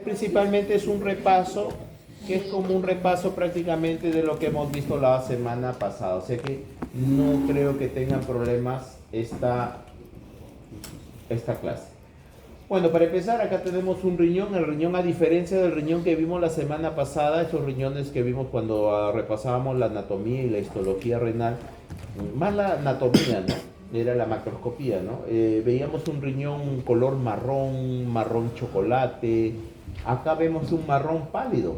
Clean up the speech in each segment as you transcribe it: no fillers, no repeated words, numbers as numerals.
Principalmente es un repaso, que es como un repaso prácticamente de lo que hemos visto la semana pasada. O sea que no creo que tengan problemas esta clase. Bueno, para empezar, acá tenemos un riñón. El riñón, a diferencia del riñón que vimos la semana pasada, esos riñones que vimos cuando repasábamos la anatomía y la histología renal, más la anatomía, ¿no? Era la macroscopía, ¿no? Veíamos un riñón color marrón, marrón chocolate. Acá vemos un marrón pálido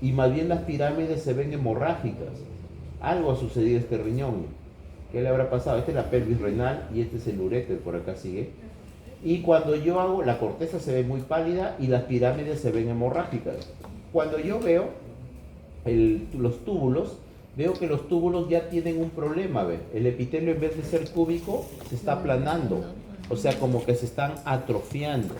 y más bien las pirámides se ven hemorrágicas. Algo ha sucedido a este riñón. ¿Qué le habrá pasado? Esta es la pelvis renal y este es el uréter, por acá sigue. Y cuando yo hago, la corteza se ve muy pálida y las pirámides se ven hemorrágicas. Cuando yo veo los túbulos, veo que los túbulos ya tienen un problema, ¿ve? El epitelio, en vez de ser cúbico, se está aplanando. O sea, como que se están atrofiando.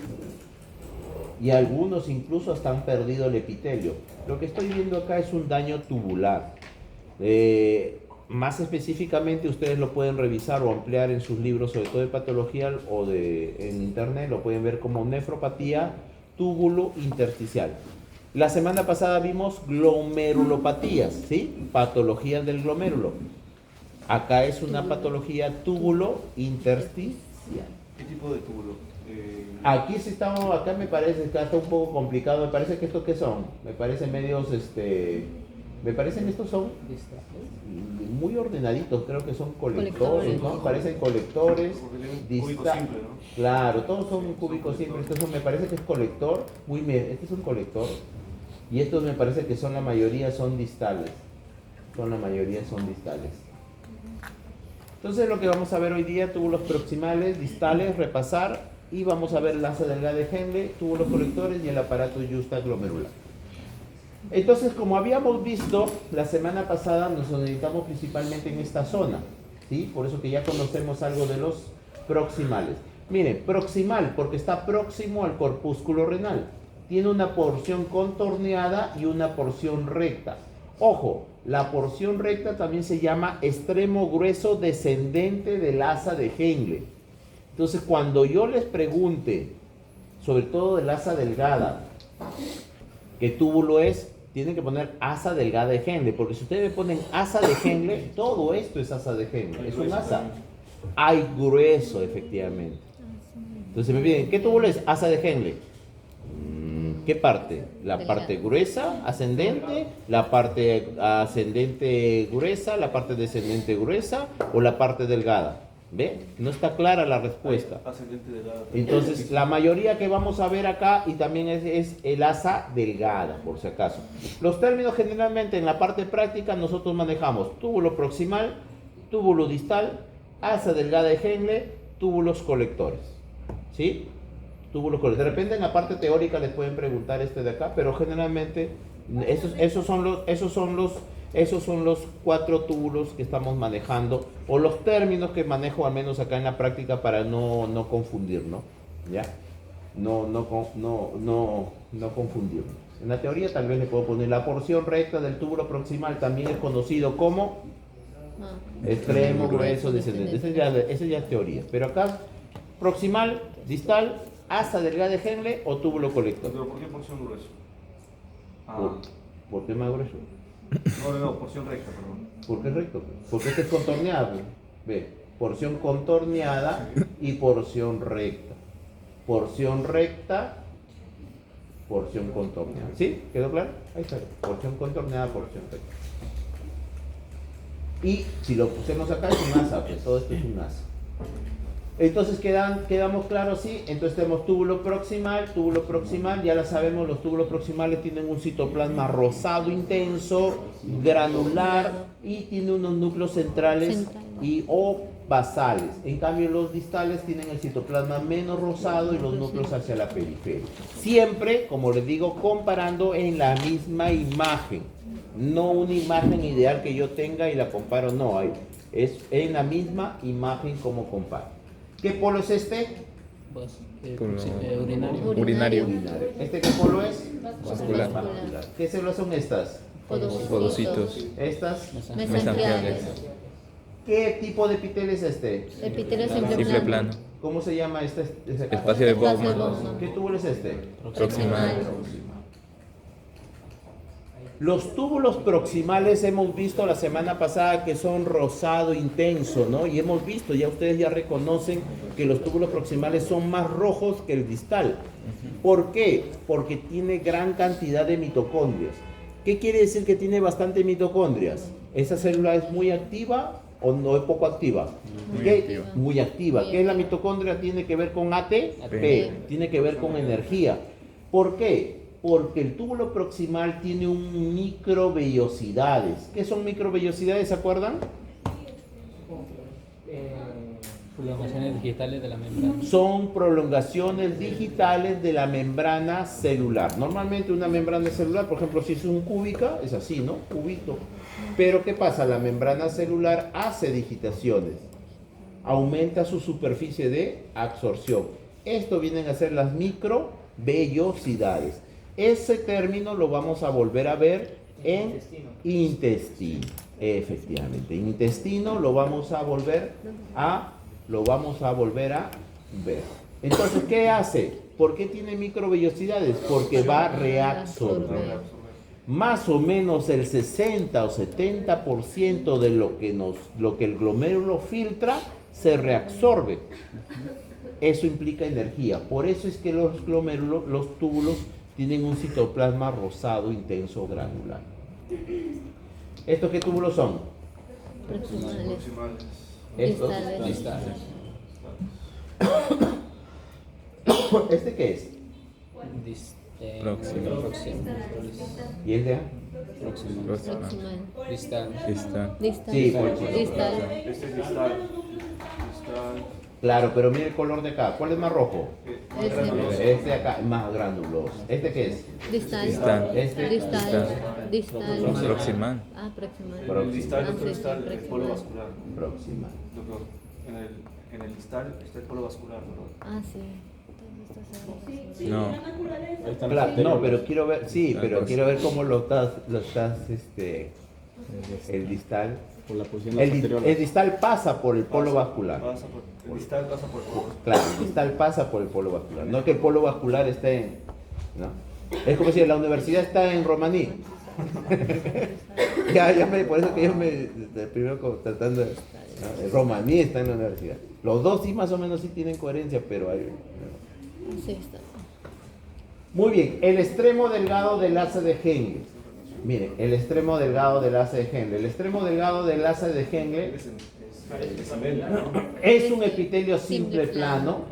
Y algunos incluso hasta han perdido el epitelio. Lo que estoy viendo acá es un daño tubular. Más específicamente, ustedes lo pueden revisar o ampliar en sus libros, sobre todo de patología o en internet, lo pueden ver como nefropatía túbulo intersticial. La semana pasada vimos glomerulopatías, ¿sí? Patologías del glomérulo. Acá es una patología túbulo intersticial. ¿Qué tipo de túbulo? Aquí sí estamos, acá me parece que está un poco complicado. Me parece que estos, ¿qué son? Me parecen medios, me parecen estos son muy ordenaditos, creo que son colectores, ¿no? Parecen colectores. Cúbico simple, ¿no? Claro, todos son cúbicos simples. Estos son, me parece que es colector. Este es un colector. Y estos me parece que son, la mayoría son distales. La mayoría son distales. Entonces lo que vamos a ver hoy día, túbulos proximales, distales, repasar. Y vamos a ver la asa delgada de Henle, túbulos colectores y el aparato juxtaglomerular. Entonces, como habíamos visto la semana pasada, nos orientamos principalmente en esta zona, ¿sí? Por eso que ya conocemos algo de los proximales. Miren, proximal, porque está próximo al corpúsculo renal. Tiene una porción contorneada y una porción recta. Ojo, la porción recta también se llama extremo grueso descendente del asa de Henle. Entonces, cuando yo les pregunte, sobre todo del asa delgada, ¿qué túbulo es? Tienen que poner asa delgada de Henle, porque si ustedes me ponen asa de Henle, todo esto es asa de Henle, es un asa. Hay grueso, efectivamente. Entonces me piden, ¿qué túbulo es? Asa de Henle. ¿Qué parte? La parte gruesa, ascendente, la parte ascendente gruesa, la parte descendente gruesa o la parte delgada. ¿Ve? No está clara la respuesta. Entonces, la mayoría que vamos a ver acá y también es el asa delgada, por si acaso. Los términos generalmente en la parte práctica nosotros manejamos túbulo proximal, túbulo distal, asa delgada de Henle, túbulos colectores. ¿Sí? Túbulos colectores. De repente en la parte teórica les pueden preguntar de acá, pero generalmente esos son los 4 túbulos que estamos manejando, o los términos que manejo al menos acá en la práctica para no confundir, ¿no? ¿Ya? No confundirnos. En la teoría tal vez le puedo poner la porción recta del túbulo proximal, también es conocido como extremo grueso descendente. Esa ya es teoría. Pero acá, proximal, distal, asa delgada de Henle o túbulo colector. ¿Pero por qué porción grueso? ¿Por qué más grueso? No, porción recta, perdón. ¿Por qué recto? Porque este es contorneado. Ve, porción contorneada y porción recta. Porción recta, porción contorneada. ¿Sí? ¿Quedó claro? Ahí está. Porción contorneada, porción recta. Y si lo pusimos acá es un asa, pues todo esto es un asa. Entonces quedamos claros, sí. Entonces tenemos túbulo proximal, ya lo sabemos, los túbulos proximales tienen un citoplasma rosado intenso, granular y tiene unos núcleos centrales o basales. En cambio los distales tienen el citoplasma menos rosado y los núcleos hacia la periferia. Siempre, como les digo, comparando en la misma imagen. No una imagen ideal que yo tenga y la comparo, no, es en la misma imagen como comparo. ¿Qué polo es este? Urinario. ¿Este qué polo es? Vascular. ¿Qué células son estas? Podocitos. Estas. Mesangiales. ¿Qué tipo de epitelio es este? Epitelio Simple plano. ¿Cómo se llama este? Espacio de Bowman. ¿Qué túbulo es este? Proximal. Los túbulos proximales hemos visto la semana pasada que son rosado intenso, ¿no? Y hemos visto, ya ustedes ya reconocen que los túbulos proximales son más rojos que el distal. ¿Por qué? Porque tiene gran cantidad de mitocondrias. ¿Qué quiere decir que tiene bastante mitocondrias? ¿Esa célula es muy activa o no es poco activa? Muy ¿Qué? activa. Muy activa. ¿Qué es la mitocondria? Tiene que ver con ATP, tiene que ver con energía. ¿Por qué? Porque el túbulo proximal tiene un microvellosidades. ¿Qué son microvellosidades? ¿Se acuerdan? Prolongaciones digitales de la membrana. Son prolongaciones digitales de la membrana celular. Normalmente una membrana celular, por ejemplo, si es un cúbica, es así, ¿no? Cúbito. Pero ¿qué pasa? La membrana celular hace digitaciones. Aumenta su superficie de absorción. Esto vienen a ser las microvellosidades. Ese término lo vamos a volver a ver en intestino. Efectivamente, intestino lo vamos a volver a ver. Entonces, ¿qué hace? ¿Por qué tiene microvellosidades? Porque va a reabsorber. Más o menos el 60 o 70% de lo que el glomérulo filtra se reabsorbe. Eso implica energía. Por eso es que los glomérulos, los túbulos, tienen un citoplasma rosado intenso granular. ¿Estos qué túbulos son? Proximales. Estos. Distales. ¿Este qué es? Próximo. ¿Y el de A? Próximo. Proximal. Distal. Está. Distal. Sí, por eso. Distal. Este es distal. Distal. Claro, pero mire el color de acá. ¿Cuál es más rojo? Este de acá es más granuloso. ¿Este qué es? Distal. Distal. Este. Distal. Distal. Proximal. Ah, proximal. El distal, Ah, otro sí, distal, sí, el polo proximal. vascular. Proximal. Doctor, en el distal está el polo vascular, ¿verdad? Ah, sí. No. Claro, no, pero quiero ver, sí, pero Pues- quiero ver cómo lo estás, el distal. Por la posición El distal pasa por el polo vascular. El distal pasa por el polo vascular. Claro, el distal pasa por el polo vascular. No es que el polo vascular esté en, ¿no? Es como si la universidad está en Romaní. Por eso que yo primero tratando de, ¿no? El Romaní está en la universidad. Los dos sí más o menos sí tienen coherencia, pero hay, ¿no? Sí, está. Muy bien, el extremo delgado del asa de Henle. Miren, el extremo delgado del asa de Henle. El extremo delgado del asa de Henle es un epitelio simple plano,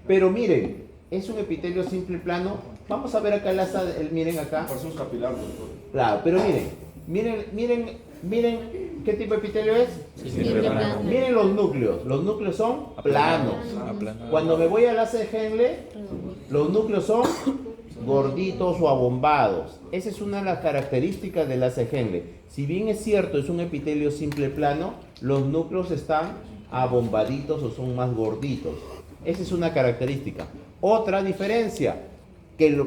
pero miren, es un epitelio simple plano. Vamos a ver acá el asa, miren acá. Por eso es capilar, doctor. Claro, pero miren, ¿qué tipo de epitelio es? Simple plano. Miren los núcleos. Los núcleos son planos. Aplanado. Cuando me voy al asa de Henle, los núcleos son gorditos o abombados. Esa es una de las características del asa de Henle. Si bien es cierto, es un epitelio simple plano, los núcleos están abombaditos o son más gorditos. Esa es una característica. Otra diferencia,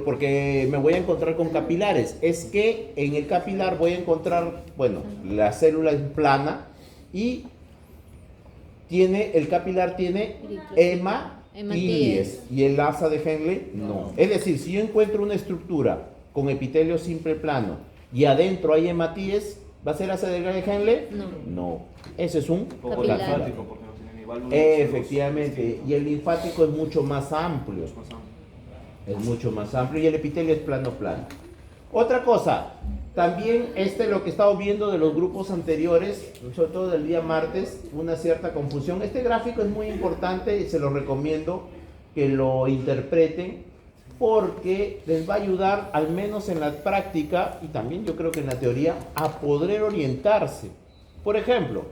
porque me voy a encontrar con capilares, es que en el capilar voy a encontrar, bueno, la célula es plana y el capilar tiene hematíes y el asa de Henle no. Es decir, si yo encuentro una estructura con epitelio simple plano y adentro hay hematíes, ¿va a ser asa de Henle? No. No. Ese es un Como el Capilar. linfático, porque no tiene ni válvulas. Efectivamente, y el linfático es mucho más amplio. Es más amplio. Es mucho más amplio y el epitelio es plano. Otra cosa, también lo que estamos viendo de los grupos anteriores, sobre todo del día martes, una cierta confusión. Este gráfico es muy importante y se lo recomiendo que lo interpreten porque les va a ayudar, al menos en la práctica y también yo creo que en la teoría, a poder orientarse. Por ejemplo,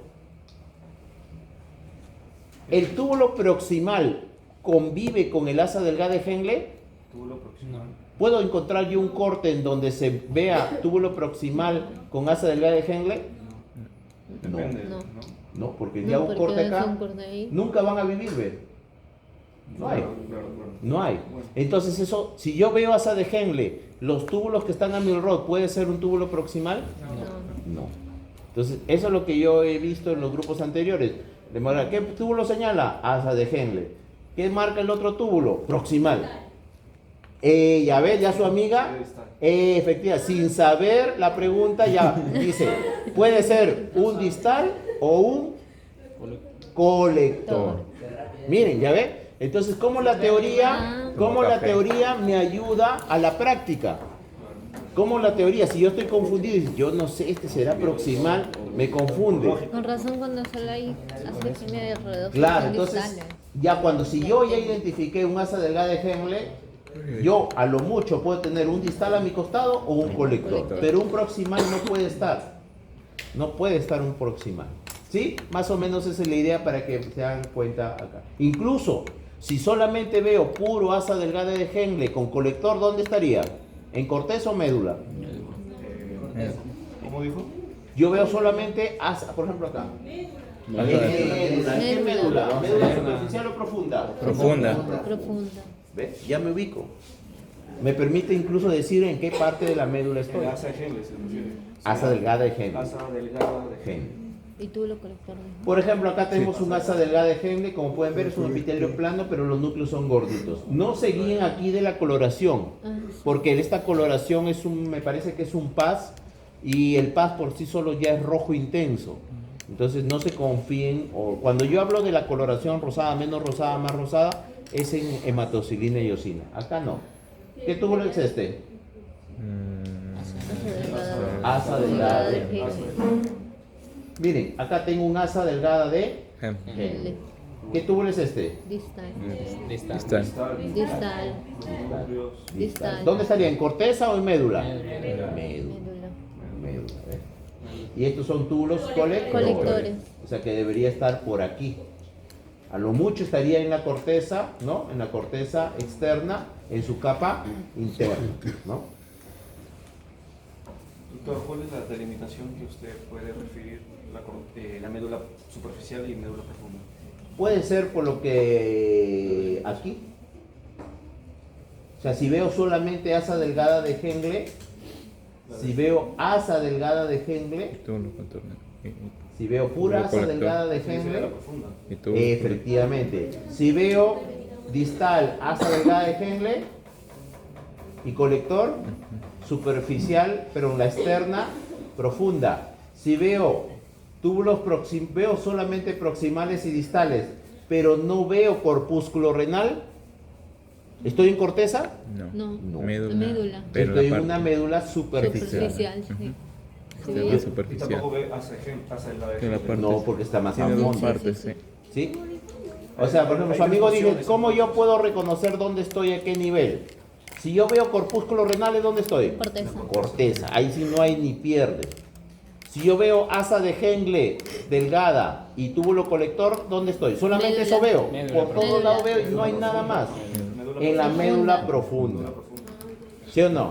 el túbulo proximal convive con el asa delgada de Henle. Túbulo proximal. ¿Puedo encontrar yo un corte en donde se vea túbulo proximal con asa delgada de Henle? No, Depende, No. no, porque No, ya un porque corte es acá un corte ahí. nunca van a vivir, ¿ve? No hay, Claro. no hay. Bueno. Entonces eso, si yo veo asa de Henle, los túbulos que están a mi rod, ¿puede ser un túbulo proximal? No. No. Entonces eso es lo que yo he visto en los grupos anteriores. De manera, ¿qué túbulo señala? Asa de Henle. ¿Qué marca el otro túbulo? Proximal. Ya ves, ya su amiga, efectiva, sin saber la pregunta ya dice, puede ser un distal o un colector. Miren, ya ve. Entonces, ¿cómo la teoría me ayuda a la práctica? ¿Cómo la teoría? Si yo estoy confundido y yo no sé, este será proximal, me confunde. Con razón cuando solo hay asociaciones de alrededor. Claro, son entonces, distales. ya si yo ya identifiqué un asa delgada de Henle, yo a lo mucho puedo tener un distal a mi costado o un colector, pero un proximal no puede estar. No puede estar un proximal. ¿Sí? Más o menos esa es la idea para que se hagan cuenta acá. Incluso, si solamente veo puro asa delgada de Henle con colector, ¿dónde estaría? ¿En corteza o médula? ¿Cómo dijo? Yo veo solamente asa, por ejemplo acá. ¿Qué médula? ¿Médula superficial o profunda? Profunda. Profunda. ¿Ves? Ya me ubico. Me permite incluso decir en qué parte de la médula estoy. El asa de Henle se refiere. Asa delgada de Henle. Asa delgada de Henle. Y tú lo colector. Por ejemplo, acá tenemos un asa delgada de Henle, como pueden ver es un epitelio plano, pero los núcleos son gorditos. No se guíen aquí de la coloración, porque esta coloración me parece que es un paz, y el paz por sí solo ya es rojo intenso. Entonces no se confíen, o cuando yo hablo de la coloración rosada, menos rosada, más rosada, es en hematocilina y eosina. Acá no. ¿Qué túbulo es este? Asa delgada de Henle. Miren, acá tengo un asa delgada de Henle. ¿Qué túbulo es este? Distal. Distal. Distal. Distal. ¿Dónde estaría? ¿En corteza o en médula? Médula. Médula, ¿eh? Y estos son túbulos Colectores. O sea que debería estar por aquí. A lo mucho estaría en la corteza, ¿no? En la corteza externa, en su capa interna, ¿no? Doctor, ¿cuál es la delimitación que usted puede referir la médula superficial y médula profunda? Puede ser por lo que aquí. O sea, si veo solamente asa delgada de Henle, si veo asa delgada de Henle, si veo pura asa delgada de Henle, efectivamente. Si veo distal asa delgada de Henle y colector, superficial, pero en la externa, profunda. Si veo túbulos veo solamente proximales y distales, pero no veo corpúsculo renal, ¿estoy en corteza? No. Médula. Estoy en una médula superficial. Superficial, sí. Y tampoco ve asa delgada de Henle. No, porque está más Tiene a dos fondo. partes, sí. ¿Sí? O sea, por ejemplo, su amigo dice, ¿cómo yo puedo reconocer dónde estoy, a qué nivel? Si yo veo corpúsculos renales, ¿dónde estoy? Corteza. Corteza, ahí sí no hay ni pierde. Si yo veo asa de Henle delgada y túbulo colector, ¿dónde estoy? Solamente Médula. eso veo. Médula Por todos lados veo y no hay nada más. En la médula profunda. ¿Sí o no?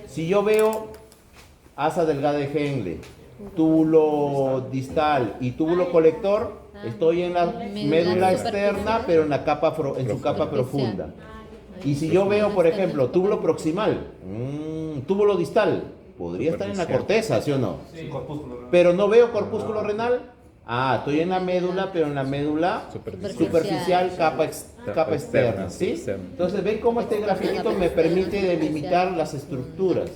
Si yo veo asa delgada de Henle, túbulo distal y túbulo colector, estoy en la médula externa, pero en su capa profunda. Y si yo veo, por ejemplo, túbulo proximal, túbulo distal, podría estar en la corteza, ¿sí o no? Sí, corpúsculo renal. Pero no veo corpúsculo renal. Estoy en la médula, pero en la médula superficial, capa externa, ¿sí? Entonces, ven cómo este grafiquito me permite delimitar las estructuras.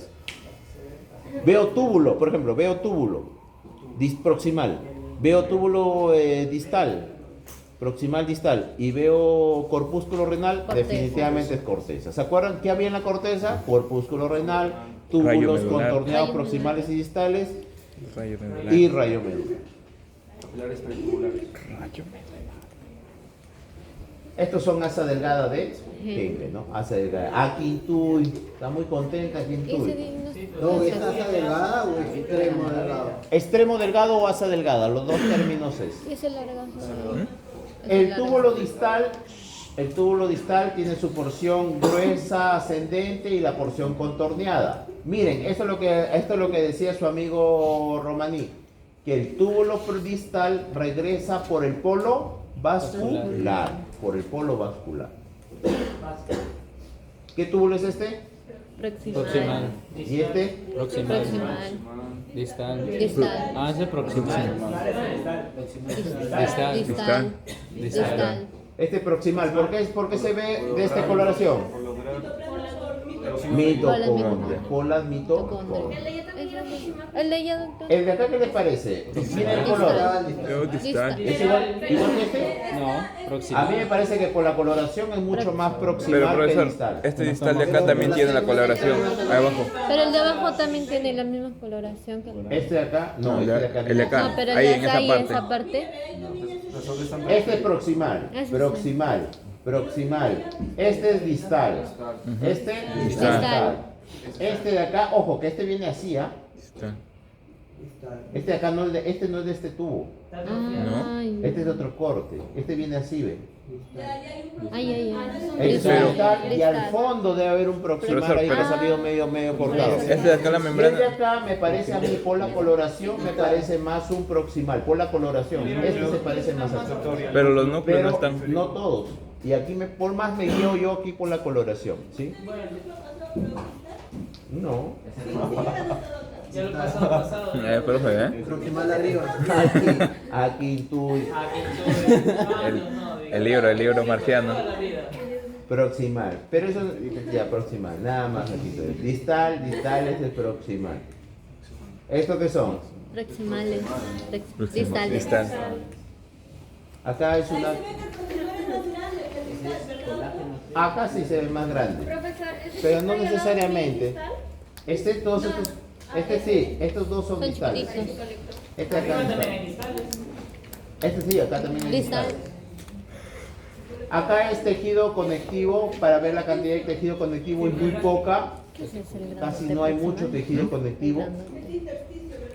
Veo túbulo, por ejemplo, veo túbulo proximal, veo túbulo distal, proximal distal, y veo corpúsculo renal, Corteza. definitivamente es corteza. ¿Se acuerdan qué había en la corteza? Corpúsculo renal, túbulos medular. contorneados Rayo proximales y distales Rayo medular. y rayo medular. Capilares periculares. Estos son asa delgada de Henle, ¿no? Asa delgada. Quintuy, está muy contenta Ese Quintuy. diagnóstico. ¿Es asa delgada o es extremo delgado? Extremo delgado o asa delgada, los dos términos es. ¿Y ese largazo? El túbulo distal tiene su porción gruesa ascendente y la porción contorneada. Miren, esto es lo que decía su amigo Romaní, que el túbulo distal regresa por el polo vascular, ¿Qué túbulo es este? Proximal. ¿Y este? Proximal. Proximal. Distal. Distal. Ese proximal. Distal. Distal. Distal. Distal. Este proximal, ¿por qué se ve de esta coloración? Por lograr Mitocondria. Polas mitocondria. ¿El de ella, doctor? ¿El de acá qué les parece? Mira el color. Luego distal. ¿Es igual que este? No, A proximal. mí me parece que por la coloración es mucho más Pero proximal que profesor, distal. este distal de acá también tiene la coloración. Ahí abajo. Pero el de abajo también tiene la misma coloración que el de Este de acá, no, este de acá. el de acá. No, pero el Ahí, de en acá esa y parte. esa parte. profesor de Este es proximal, proximal. Este es distal. Este distal. Este de acá, ojo, que este viene así, ¿ah? Distal. Este de acá no es de, este no es de este tubo. Ay, Este es de otro corte. Este viene así, ve. ay. Este es Pero- distal y al fondo debe haber un proximal Profesor, ahí que pero- ha salido medio cortado. Este de acá la Y el de membrana. acá me parece a mí por la coloración me parece más un proximal, por la coloración. Este se parece más a Pero los núcleos no pero están. no todos. Y aquí por más me guío yo aquí por la coloración, ¿sí? No. Profe, ¿eh? Proximal arriba. Aquí tú El libro marciano. proximal, pero eso ya proximal, nada más aquí. Distal es el proximal. ¿Esto qué son? Proximales. Distales. Distal. Acá es una. Acá sí se ve más grande. Pero no necesariamente. Todos estos, sí, estos dos son Son distales. chiquitos. Este acá no está. Este sí, acá también es distal. Distal. Acá es tejido conectivo, para ver la cantidad de tejido conectivo es muy poca, Ese es el casi grandote no hay proximal. mucho tejido conectivo.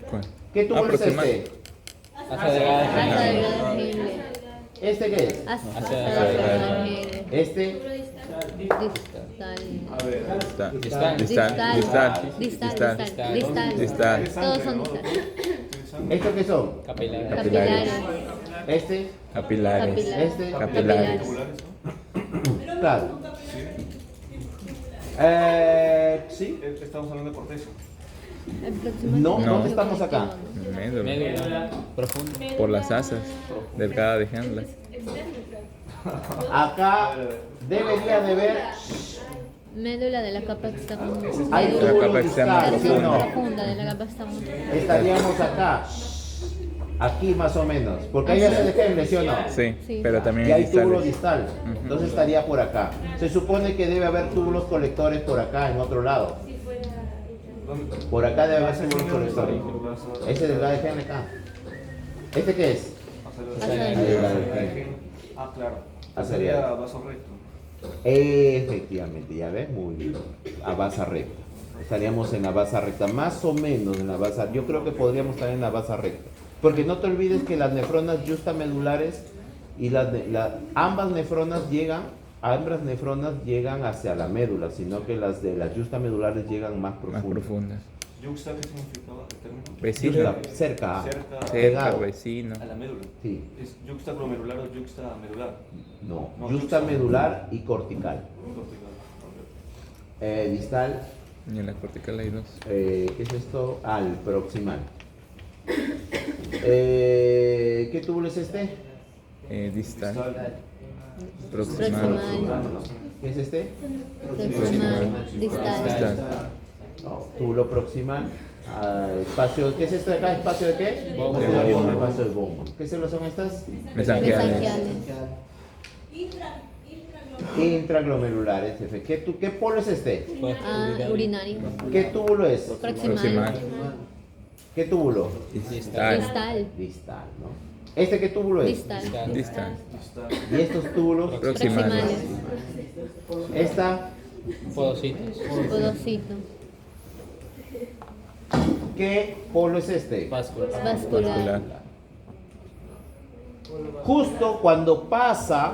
¿Cuál? ¿Qué túbulo es proximal. este? Asa delgada. Asa delgada de Henle. ¿Este qué es? Asa delgada delgada de Henle. Este, Distal. Distal. Distal. Distal. Distal. Distal. Todos son distales. ¿estos qué son? Capilar. Capilares. Este, Capilares. este, Capilares. claro. Sí. Estamos hablando de corteza. El proximal No, es ¿dónde el estamos acá? conectivo. Médula. Profunda. Por las asas. Delgada de Henle. Acá debería de ver. Médula de la capa externa. Hay La túbulo capa externa distal, ¿sí o no? Profunda de la capa externa. Estaríamos acá. Aquí más o menos. Porque ahí ya se defiende, ¿sí o no? Sí, Sí. pero también Y hay hay túbulo distales. distal. Entonces estaría por acá. Se supone que debe haber túbulos colectores por acá, en otro lado. Por acá debe haber túbulos colectores. Ese de la de acá. ¿Este qué es? Ah, claro. Hacia Sería allá. vaso recto. Efectivamente, ya ves, muy bien. A base recta. Estaríamos en la base recta, más o menos en la base. Yo creo que podríamos estar en la base recta. Porque no te olvides que las nefronas justamedulares y ambas nefronas llegan hacia la médula, sino que las de las justamedulares llegan más Más profundas. profundas. ¿Yuxta qué significaba el término? Vecino. Justa, cerca, Cerca Cerca, pegado. vecino. a la médula. Sí, ¿Es yuxta glomerular o yuxta medular? no, No, justamedular y cortical. Cortical. Distal, Y en la cortical hay dos. ¿qué es esto? El proximal. ¿Qué túbulo es este? Distal. Distal. Proximal. Proximal. ¿Qué es este? Proximal. Distal. Distal. No, túbulo proximal. Espacio, ¿qué es esto de acá? ¿Espacio de qué? Bombo. De bombo. Espacio de bombo. ¿Qué células son estas? Mesangiales. Mesangiales. Intraglomerulares. ¿Qué polo es este? Urinario. ¿Qué túbulo es? Proximal. Proximal. ¿Qué túbulo? Distal. Distal. Distal, ¿no? ¿Este qué túbulo es? Distal. Distal. ¿Y estos túbulos? Proximales. Esta, Podocitos. Podocito. ¿qué polo es este? Vascular. Vascular. Vascular. Justo cuando pasa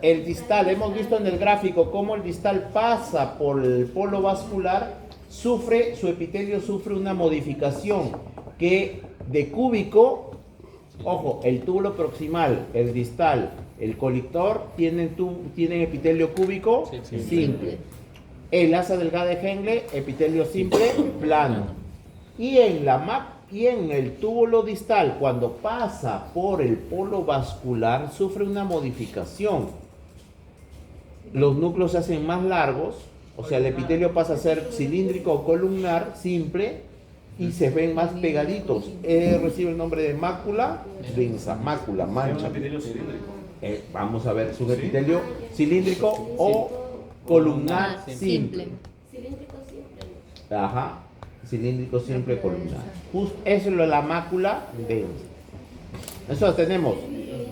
el distal, hemos visto en el gráfico cómo el distal pasa por el polo vascular, su epitelio sufre una modificación que de cúbico, ojo, el túbulo proximal, el distal, el colector tienen epitelio cúbico Sí. simple. El asa delgada de Henle, epitelio simple, plano. Y en el túbulo distal, cuando pasa por el polo vascular, sufre una modificación. los núcleos se hacen más largos, o sea, el epitelio pasa a ser cilíndrico o columnar, simple, y se ven más pegaditos. Recibe el nombre de mácula densa, mácula, Es un mancha. epitelio cilíndrico. Vamos a ver, ¿es un epitelio cilíndrico o columnar simple? Ajá, cilíndrico simple columnar. Eso es la mácula densa. Entonces tenemos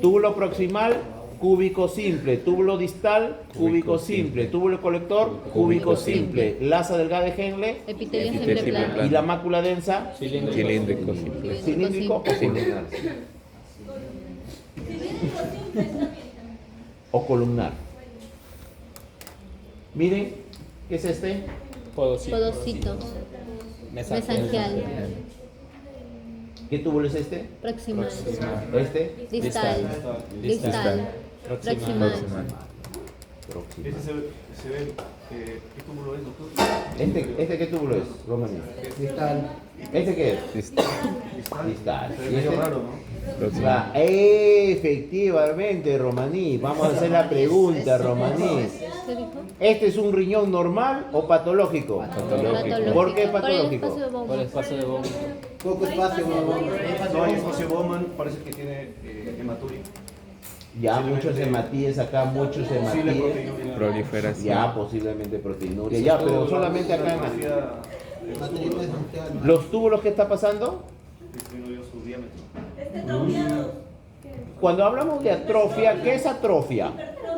túbulo proximal, cúbico simple, túbulo distal, cúbico simple, túbulo colector, cúbico simple, laza delgada de Henle Epitelio Epitelio siempre plano. plano. y la mácula densa, Cilíndrico simple. cilíndrico o columnar. O columnar. Miren, ¿qué es este? Podocito. Podocito. Mesangial. ¿Qué túbulo es este? Proximal. Este. Distal. Distal. Proximal. Proximal. Próximo. Este se ve, ¿qué túbulo es, doctor? ¿Este qué túbulo es, Romani? Distal. ¿Este qué es? Distal. Distal. Se ¿Y ve medio este? raro, ¿no? Proximal. Efectivamente, Romaní. Vamos a hacer la pregunta, Romaní. ¿Qué dijo? ¿Este es un riñón normal o patológico? Patológico. ¿Por qué Por el patológico? espacio de Por el bomba. espacio de bomba. Poco espacio, No hay espacio Bowman, parece que tiene hematuria. Ya muchos hematíes acá, muchos Sí, la hematíes. proteinuria. Proliferación. Ya posiblemente proteinuria. Ya, pero solamente acá en la... Material esencial. ¿Los túbulos qué está pasando? Disminuyó su diámetro. Cuando hablamos de atrofia, ¿qué es atrofia?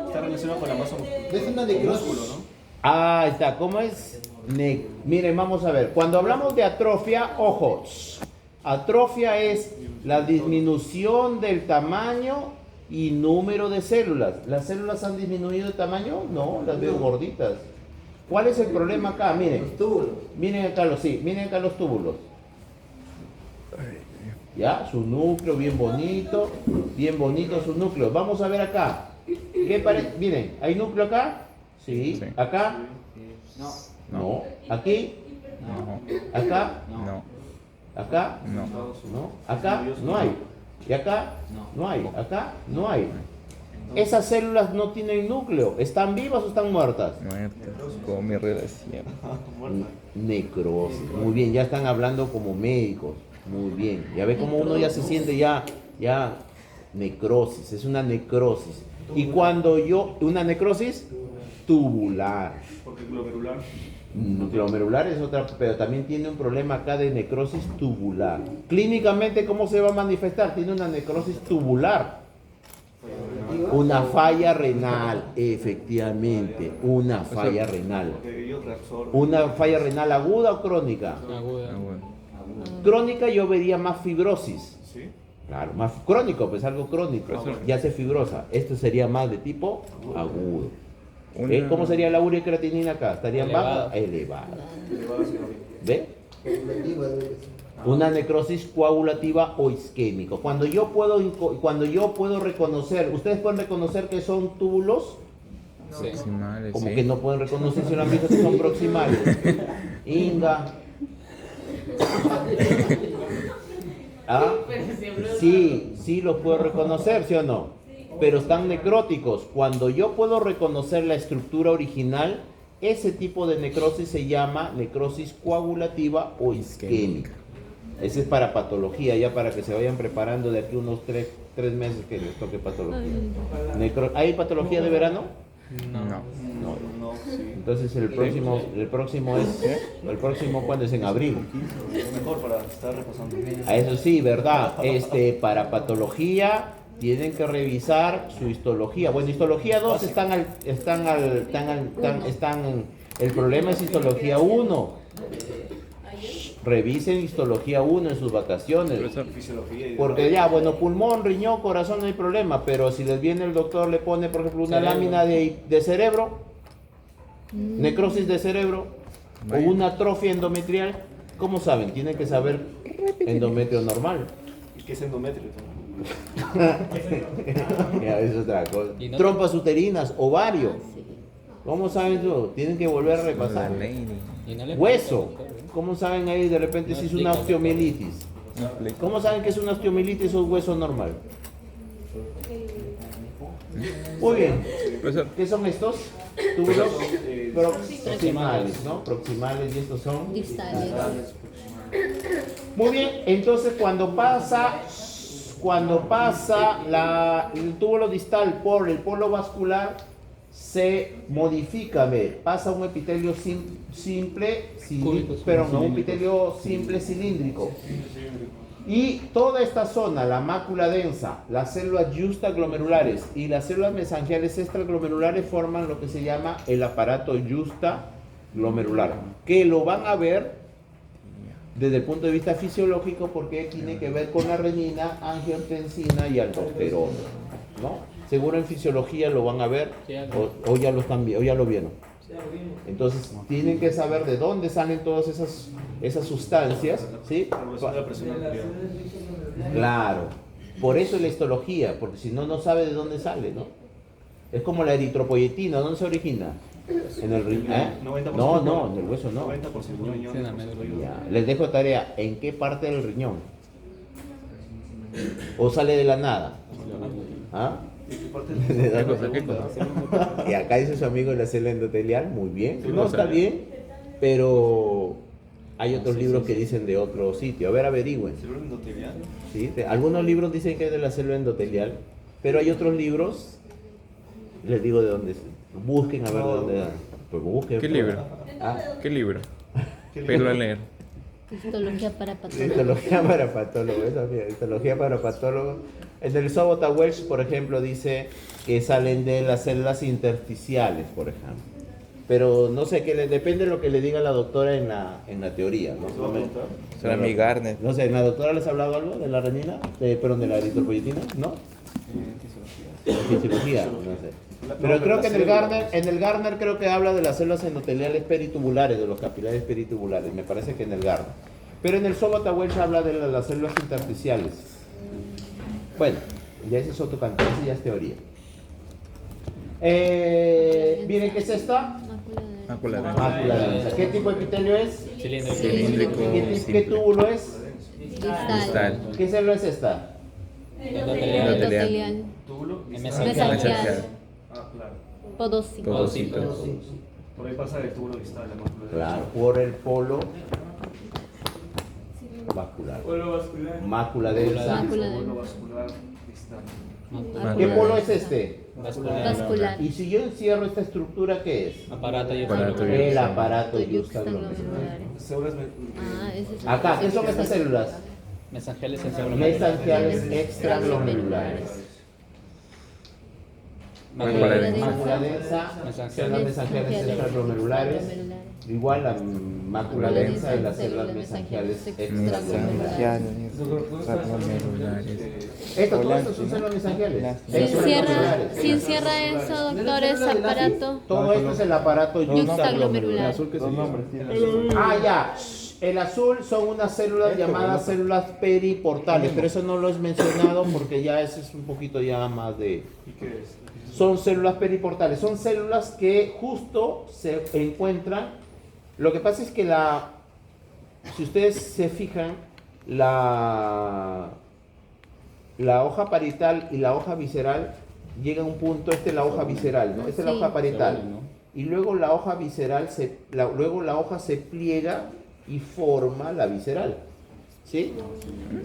Está relacionado con la masa Es una músculo, necrosis. ¿no? Ah, está, ¿cómo es? Miren, vamos a ver. Cuando hablamos de atrofia, ojos. Atrofia es la disminución del tamaño y número de células. ¿Las células han disminuido de tamaño? No, las veo gorditas. ¿Cuál es el problema acá? Miren, Los túbulos. miren acá los túbulos. Ya, su núcleo bien bonito su núcleo. Vamos a ver acá. ¿Qué parece? Miren, ¿hay núcleo acá? Sí. Sí. ¿Acá? No. ¿Aquí? No. ¿Acá? No. ¿Acá? No. ¿No? ¿Acá? No hay. ¿Y acá? No hay. ¿Acá? No hay. Esas células no tienen núcleo. ¿Están vivas o están muertas? Muertas. Como mi relación. Necrosis. Muy bien, ya están hablando como médicos. Muy bien. Ya ve cómo uno ya se siente ya necrosis. Es una necrosis. Y cuando una necrosis tubular. Porque glomerular. Glomerular es otra, pero también tiene un problema acá de necrosis tubular. Clínicamente, ¿cómo se va a manifestar? Tiene una necrosis tubular. Una falla renal, efectivamente, una falla renal. Porque ellos reabsorben. ¿Una falla renal aguda o crónica? Aguda. Ah, bueno. Crónica yo vería más fibrosis. ¿Sí? Claro, más crónico, pues algo crónico. Ya se fibrosa. Esto sería más de tipo agudo. Una- ¿Cómo sería la urea y creatinina acá? ¿Estarían Elevada. bajas? Elevadas. Elevada hacia arriba. ¿Ve? Coagulativa debe ser. Una necrosis coagulativa o isquémico. Cuando yo puedo reconocer, ¿ustedes pueden reconocer que son túbulos? Sí. Proximales. Como sí. que no pueden reconocer si lo han visto que son proximales. Inga. ¿Ah? Sí los puedo reconocer, ¿sí o no? Pero están necróticos. Cuando yo puedo reconocer la estructura original, ese tipo de necrosis se llama necrosis coagulativa o isquémica. Ese es para patología, ya para que se vayan preparando de aquí unos 3 meses que les toque patología. ¿Hay patología de verano? No. No, sí. Entonces el próximo ¿cuándo es? En abril. Es mejor para estar repasando. A eso sí, ¿verdad? Para patología tienen que revisar su histología. Bueno, histología 2 el problema es histología 1. Revisen histología 1 en sus vacaciones. Profesor, Fisiología y Porque ya, bueno, pulmón, riñón, corazón no hay problema, pero si les viene el doctor, le pone, por ejemplo, una Cerebro. lámina de cerebro, necrosis de cerebro, o una atrofia endometrial, ¿cómo saben? Tienen que saber endometrio normal. ¿Qué es endometrio? Ya, es otra cosa. Y no- Trompas uterinas, ovario. ¿Cómo saben eso? Tienen que volver a repasar. la lady. Y no le Hueso. explica, doctor, ¿eh? ¿Cómo saben ahí de repente No si es una explica. osteomielitis? No explico. ¿Cómo saben que es una osteomielitis o un hueso normal? Muy bien. Profesor, ¿Qué son estos? túbulos proximales, ¿no? Proximales y estos son Distales. Muy bien, entonces cuando pasa el túbulo distal por el polo vascular, se modifica, pasa a un epitelio simple, pero no un epitelio simple cilíndrico. Y toda esta zona, la mácula densa, las células justaglomerulares y las células mesangiales extraglomerulares forman lo que se llama el aparato justaglomerular, que lo van a ver desde el punto de vista fisiológico porque tiene que ver con la renina, angiotensina y aldosterona, ¿no? Seguro en fisiología lo van a ver o ya lo están o ya lo vieron. Entonces tienen que saber de dónde salen todas esas sustancias, ¿sí? Claro, por eso es la histología, porque si no, no sabe de dónde sale, ¿no? Es como la eritropoyetina, ¿dónde se origina? En el riñón. No, en el hueso no. 90% riñón. Ya, les dejo tarea, ¿en qué parte del riñón? ¿O sale de la nada? ¿Ah? ¿Qué cosa? Y acá dice su amigo la célula endotelial, muy bien. ¿Qué No, cosa? está bien, pero hay otros libros que dicen de otro sitio. A ver, averigüen. ¿Célula endotelial? ¿Sí? Algunos libros dicen que es de la célula endotelial, pero hay otros libros, les digo de dónde, busquen a ver de dónde dan. Pues busquen. ¿Qué pues. libro? Ah, ¿Qué libro? Pero a leer. Histología para patólogos. histología para patólogos, esa mía, histología para patólogos. En el Sobota Welsh, por ejemplo, dice que salen de las células intersticiales, por ejemplo. Pero no sé, depende de lo que le diga la doctora en la teoría, ¿no? Será mi Garnet. No sé, ¿la doctora les ha hablado algo de la renina? Perdón, de la eritropoyetina, ¿no? En fisiología, no sé. Pero creo que en el Garner creo que habla de las células endoteliales peritubulares, de los capilares peritubulares, me parece que en el Garner. Pero en el Sobota Welsh habla de las células intersticiales. Bueno, ya ese es otro canto, ese ya es teoría. Miren, ¿qué es esta? Mácula Mácula densa. ¿Qué tipo de epitelio es? cilíndrico. ¿Qué túbulo es? Distal. ¿Qué célula es esta? Endotelial. ¿Túbulo? Mesangial. Ah, claro. Podócito. Podócito. Por ahí pasa el túbulo distal, la mácula densa. Claro, por el polo vascular. Mácula densa. Mácula Túbulo densa. vascular distal. ¿Qué polo es este? Vascular. Y si yo encierro esta estructura, ¿qué es? Aparato y Aparato. El aparato Justaglomerulares. Células Ah, ese es Acá, ¿qué son estas células? Mesangiales Mesangiales extraglomerulares. Mácula densa. Mácula densa, células mesangiales extraglomerulares. Igual la mácula densa y las células mesangiales extraglomerulares. Todo esto son células mesangiales. Si encierra eso, doctor, ese aparato Todo esto es el aparato justaglomerular. Ah, ya. El azul son unas células llamadas células periportales, pero eso no lo he mencionado porque ya eso es un poquito ya más de... ¿Y qué es? Son células periportales, son células que justo se encuentran. Lo que pasa es que si ustedes se fijan, la hoja parietal y la hoja visceral llegan a un punto, esta es la hoja visceral, ¿no? Esta es la Sí. hoja parietal. Y luego la hoja visceral, luego la hoja se pliega y forma la visceral. ¿Sí?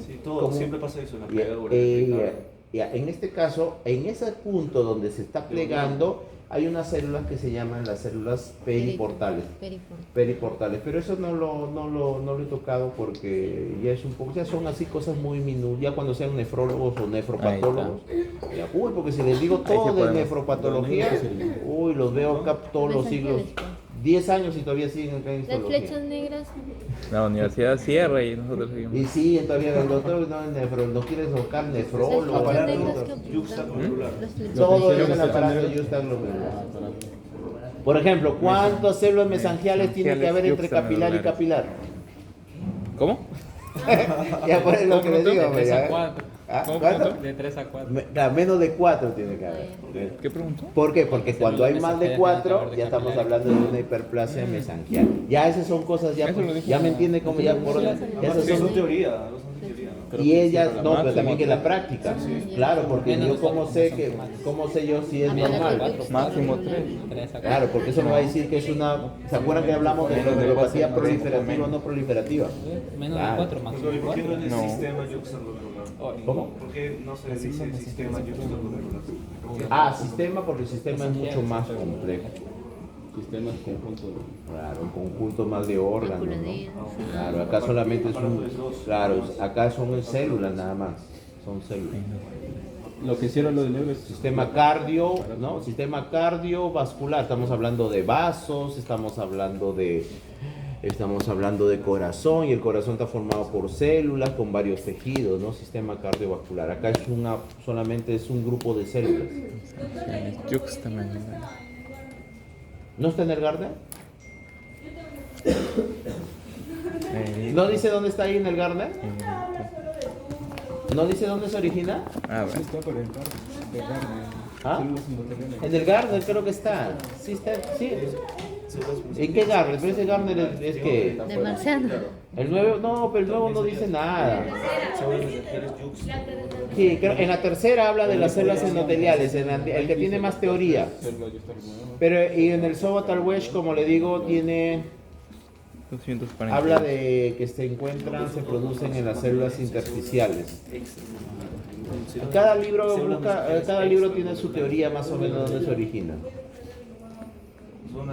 Sí, todo, Como- siempre pasa eso en la Ya, plegadura. en el ya, en este caso, en ese punto donde se está plegando, hay unas células que se llaman las células periportales. Periportales, pero eso no lo he tocado porque ya es un poco, ya son así cosas muy minúsculas, ya cuando sean nefrólogos o nefropatólogos. Ya, uy, porque si les digo todo de podemos. nefropatología, uy, los veo acá todos los siglos, 10 años y todavía siguen acá en Las histología. flechas negras. La universidad cierra y nosotros seguimos. Y sí, todavía el doctor no quiere tocar nefrólogo. Las flechas aparato, negras que Justaglomerular. Las flechas todo negras. es el aparato justaglomerular. Por ejemplo, ¿cuántas células mesangiales tiene que haber entre capilar y capilar? ¿Cómo? Ya por eso lo que les digo, De 3 ya. a 4. ¿Ah? ¿Cómo? ¿Cuánto? De 3 a 4. Menos de 4 tiene que haber. ¿Qué preguntó? ¿Por qué? Porque cuando hay más de 4, ya estamos capilar. hablando de una hiperplasia mesangial. Ya esas son cosas, ya, Eso lo dijo ya me entiende cómo ya por ya esas Son son teoría, no son teoría, ¿no? Y ella, no, pero también que la práctica. Claro, porque yo cómo sé yo si es normal. Máximo 3. Claro, porque eso me va a decir que es una... ¿Se acuerdan que hablamos de homeopatía proliferativa o no proliferativa? Menos de Claro. 4, máximo ¿Por qué no en el 4. sistema yuxtaglomerular? ¿Cómo? ¿Por qué no se dice el sistema yuxtaglomerular? Sistema, porque el sistema es mucho más complejo. Sistemas conjuntos. Claro, un conjunto más de órganos, ¿no? Claro, acá solamente es un... Claro, acá son células nada más. Son células. Lo que hicieron lo del negro es Sistema cardio, ¿no? Sistema cardiovascular. Estamos hablando de vasos, estamos hablando de corazón, y el corazón está formado por células con varios tejidos, ¿no? Sistema cardiovascular. Acá es solamente es un grupo de células. ¿No está en el Gardner? ¿No dice dónde está ahí en el Gardner? ¿No dice dónde se origina? está por el ¿Ah? En el Gardner creo que está. Sí está, sí. ¿En qué Gardner? Pero ese Gardner es que... De marciano. El nuevo, no, pero el nuevo no dice nada. Sí, creo, en la tercera habla de las células endoteliales, el que tiene más teoría. Pero y en el Sobatal Wesh, como le digo, tiene... 240. Habla de que se producen en las células intersticiales. Cada libro tiene su teoría más o menos donde se origina.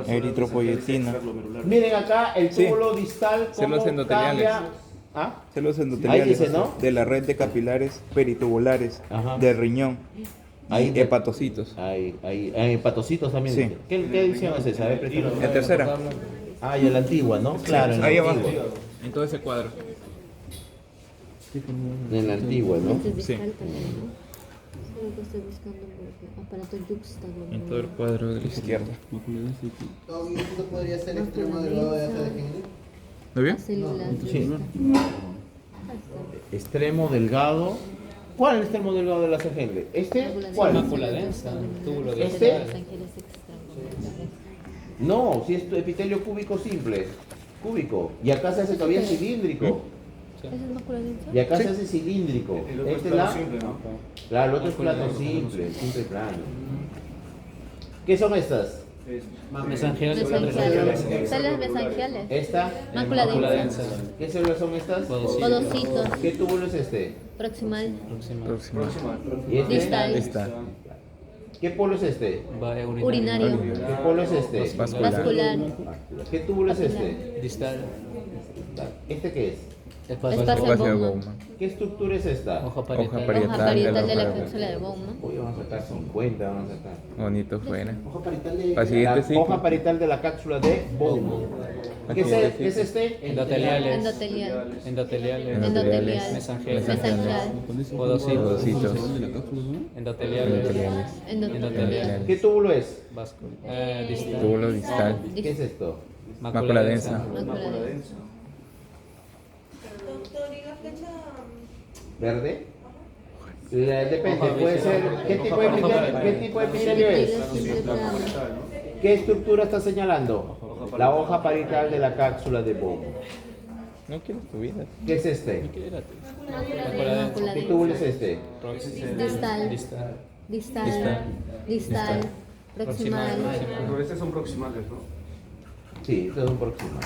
Eritropoyetina. Miren acá el túbulo distal cómo Células endoteliales. cambia. ¿Ah? Células endoteliales Ahí dice, ¿no? de la red de capilares peritubulares Ajá. del riñón Ahí y te- hepatocitos. Hay hepatocitos también. Sí. Dice. ¿Qué edición es esa? A ver, préstame. La tercera. Ah, y la antigua, ¿no? Claro, en la Ahí abajo. antigua. En todo ese cuadro. En la antigua, ¿no? Este es Sí. distal también, ¿no? Es lo que estoy buscando porque aparato yuxtaglomerular. En todo el cuadro de la izquierda. Todo esto podría ser extremo delgado de asa de género. ¿Lo vio? Las células Sí. yuxta. Extremo delgado. ¿Cuál es el extremo delgado de la CGL? ¿Este? ¿Cuál? Mácula densa, túbulo ¿Este? distal. Los ángeles extraordinarios. No, si es epitelio cúbico simple. Cúbico. Y acá se hace todavía cilíndrico. ¿Esa es mácula densa? Y acá se hace cilíndrico. El otro es Este plano la... simple, ¿no? Claro, el otro es plano simple plano. ¿Qué son estas? Mesangiales. Mesangiales. Células mesangiales. ¿Esta? Mácula Mácula densa. densa. ¿Qué células son estas? Podocitos. ¿Qué túbulo es este? Proximal. Próximo. ¿Y este? Distal. Está. ¿Qué polo es este? Urinario. ¿Qué polo es este? Vascular. Vascular. ¿Qué túbulo es este? Distal. ¿Este qué es? Espacio Espacio de Bowman. Bowman. ¿Qué estructura es esta? Hoja Hoja parietal. parietal. Hoja parietal de la Parietal. cápsula de Bowman. Hoy vamos a sacar 50, vamos a sacar. Bonito fuera. Hoja parietal de... La siguiente La ciclo. hoja parietal de la cápsula de Bowman. ¿Qué es este? Endoteliales. Endotelial. Endoteliales. Endotelial. Mesangiales. Mesangial. Podocitos. Podocitos. Endoteliales. Endotelial. ¿Qué túbulo es? Vascular. Distal. Túbulo distal. ¿Qué es esto? Mácula densa. Mácula densa. ¿Verde? Depende, puede ser. ¿Qué tipo de epitelio es? Simple plano. ¿Qué estructura está señalando? La hoja parietal de la cápsula de Bowman. No quieres tu vida. ¿Qué es este? Mácula ¿Qué túbulo es densa. este? Distal. Distal. Distal. Distal. Proximal. Pero estos son proximales, ¿no? Sí, esto es un próximo.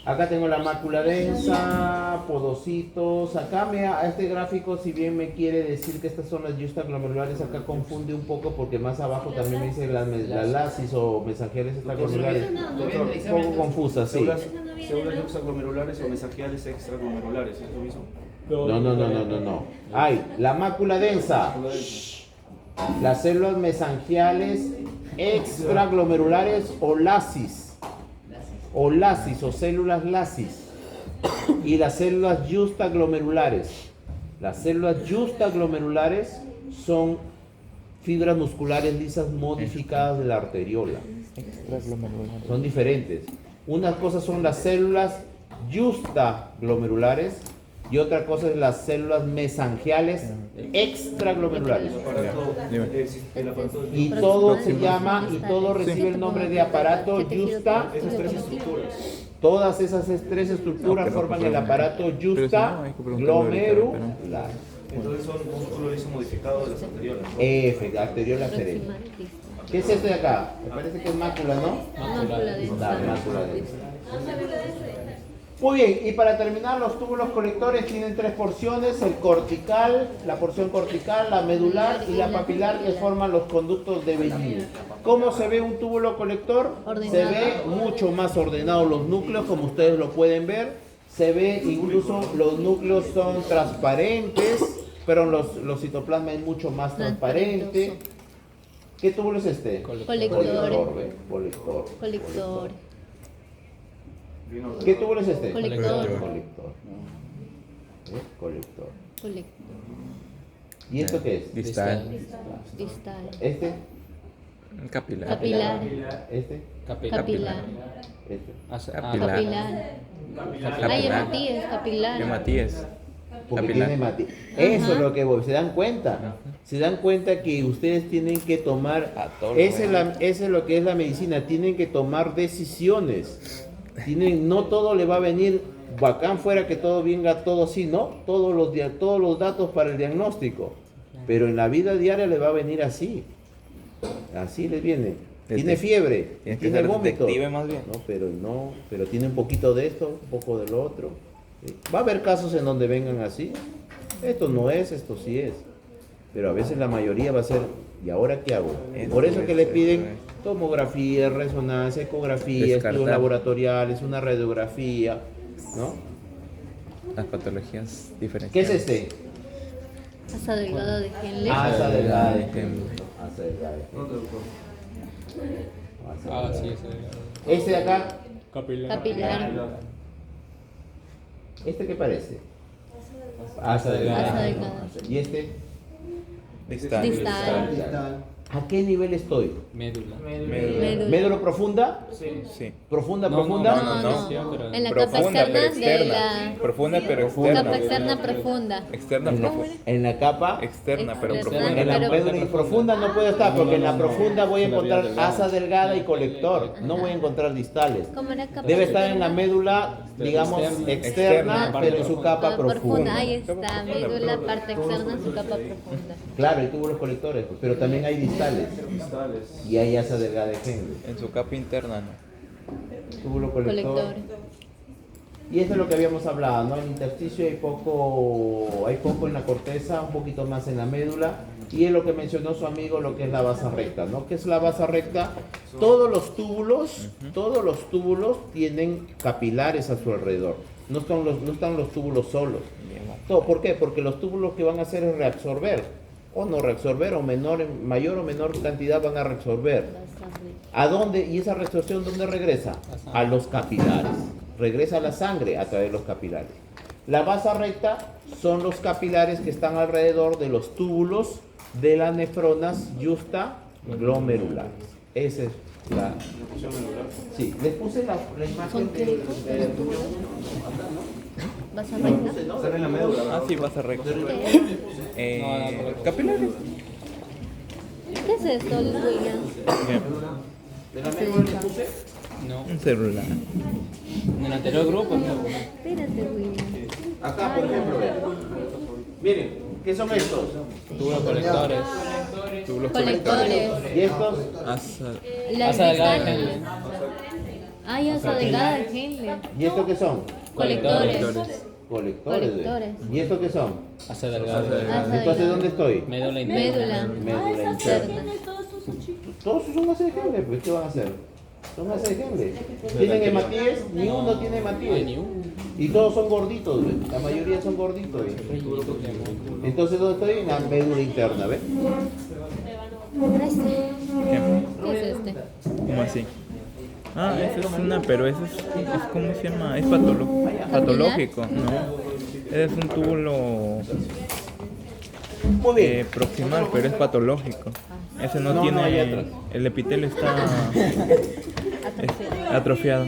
Acá tengo la mácula densa, podocitos. Acá a este gráfico, si bien me quiere decir que estas son las yuxtaglomerulares, acá confunde un poco porque más abajo también me dice las lasis o mesangiales extraglomerulares. Un poco confusa, sí. Células yuxtaglomerulares o mesangiales extraglomerulares, ¿es lo mismo? No. Hay la mácula densa, las células mesangiales extraglomerulares o lasis o células lasis y las células yuxtaglomerulares. Las células yuxtaglomerulares son fibras musculares lisas modificadas de la arteriola. Son diferentes. Unas cosas son las células yuxtaglomerulares y otra cosa es las células mesangiales extraglomerulares. El aparato Y todo se llama y todo recibe el nombre de aparato ¿Qué tejido yuxta. Esas tres estructuras. Todas esas tres estructuras No, pero forman no, el aparato pero si yusta no, hay que preguntarlo ahorita, glomerular. Entonces son músculo liso modificado de las anteriores. F, anterior la cerebro. Proximal distal. ¿Qué es esto de acá? Me parece que es mácula, ¿no? Mácula La densa. mácula densa. Muy bien, y para terminar, los túbulos colectores tienen tres porciones: el cortical, la porción cortical, la medular y la papilar, que forman los conductos de Bellini. ¿Cómo se ve un túbulo colector? Ordenado. Se ve mucho más ordenados los núcleos, como ustedes lo pueden ver. Se ve incluso los núcleos son transparentes, pero los citoplasma es mucho más transparente. ¿Qué túbulo es este? Colector. ¿Ve? Colector. Colector. ¿Qué túbulo es este? Colector. Colector. ¿Eh? Colector. Colector. ¿Y esto qué es? Distal. Distal. Este, Capilar. Capilar. este, Capilar. este. Capilar. Capilar. Ay, hematíes, capilar. Hematíes. Porque Capilar. tiene eso es lo que voy. ¿Se dan cuenta? Se dan cuenta que ustedes tienen que tomar. Esa es lo que es la medicina. Tienen que tomar decisiones. No todo le va a venir bacán fuera que todo venga todo así, ¿no? Todos los datos para el diagnóstico. Pero en la vida diaria le va a venir así. Así les viene. Tiene fiebre, Tienes que tiene ser vómito. detective más bien. No, pero tiene un poquito de esto, un poco de lo otro. Sí. Va a haber casos en donde vengan así. Esto no es, esto sí es. Pero a veces la mayoría va a ser, ¿y ahora qué hago? Por eso que le piden tomografía, resonancia, ecografía, Descartar. estudios laboratoriales, una radiografía, ¿no? Las patologías diferentes. ¿Qué es este? Asa delgada de Henle. Asa delgada de Henle. Henle. Asa delgada de Henle. Asa Ah, sí, delgada. sí. Este de acá, Capilar. ¿este qué parece? Asa delgada. Asa delgada. ¿Y este? Distal. Distal. Distal. ¿A qué nivel estoy? Médula. Médula. ¿Médula profunda? Sí. ¿Profunda, No, profunda? No. En la capa Profunda, pero externa de externa. la Profunda, pero capa externa. externa profunda. Externa, En la, profunda. en la capa. Externa, pero Externa. profunda. En la Pero- médula profunda no puede estar, porque en la profunda voy a encontrar asa delgada y colector. No voy a encontrar distales. ¿Cómo era capa Debe estar en la externa? médula, digamos, Externa. externa, Externa. pero en su capa profunda. Ahí está, médula, parte externa, su capa profunda. Claro, hay túbulos colectores, pues, pero también hay distales. Y hay asa delgada de Henle. En su capa interna, no. Túbulo colector. Colector. Y eso es lo que habíamos hablado, ¿no? En el intersticio hay poco en la corteza, un poquito más en la médula. Y es lo que mencionó su amigo, lo que es la basa recta, ¿no? ¿Qué es la basa recta? Todos los túbulos tienen capilares a su alrededor. No están los túbulos solos. ¿Por qué? Porque los túbulos que van a hacer es reabsorber. O no reabsorber, o mayor o menor cantidad van a reabsorber. ¿A dónde? ¿Y esa reabsorción dónde regresa? A los capilares. Regresa a la sangre a través de los capilares. La basa recta son los capilares que están alrededor de los túbulos de las nefronas justa glomerulares. Esa es la... Sí, les puse la imagen del túbulo. ¿Vas a recta? Está en la médula. Ah, sí, vas a recto. Capilares. ¿Qué es esto, William? ¿De la médula les puse? No. Un celular. En el anterior grupo, no. Espérate, William. Acá, por ejemplo, vean. Miren, ¿qué son estos? Túbulos colectores. Túbulos Colectores. ¿Y estos? Asa. Las Asa delgada de distales. Henle. Ay, asa delgada de Henle. ¿Y estos qué son? Colectores. Colectores. Colectores. ¿Y estos qué son? Asa delgada. Asa Entonces, delgada. ¿dónde estoy? Médula interna. Médula. Médula interna. Todos son asa de Henle, pues, ¿qué van a hacer? Son asa de Henle. ¿Tienen hematíes? Ni uno tiene hematíes. Y todos son gorditos, ¿ves? La mayoría son gorditos. ¿ves? Entonces, ¿dónde estoy? En la médula interna, ¿ves? ¿Qué? ¿Qué es este? ¿Cómo así? Ah, esa es una, pero ese es ¿cómo se llama? Es patológico, ¿no? Ese es un túbulo Muy bien. proximal, pero es patológico. Ese no, No, tiene, no hay atrás. el epitelio está atrofiado.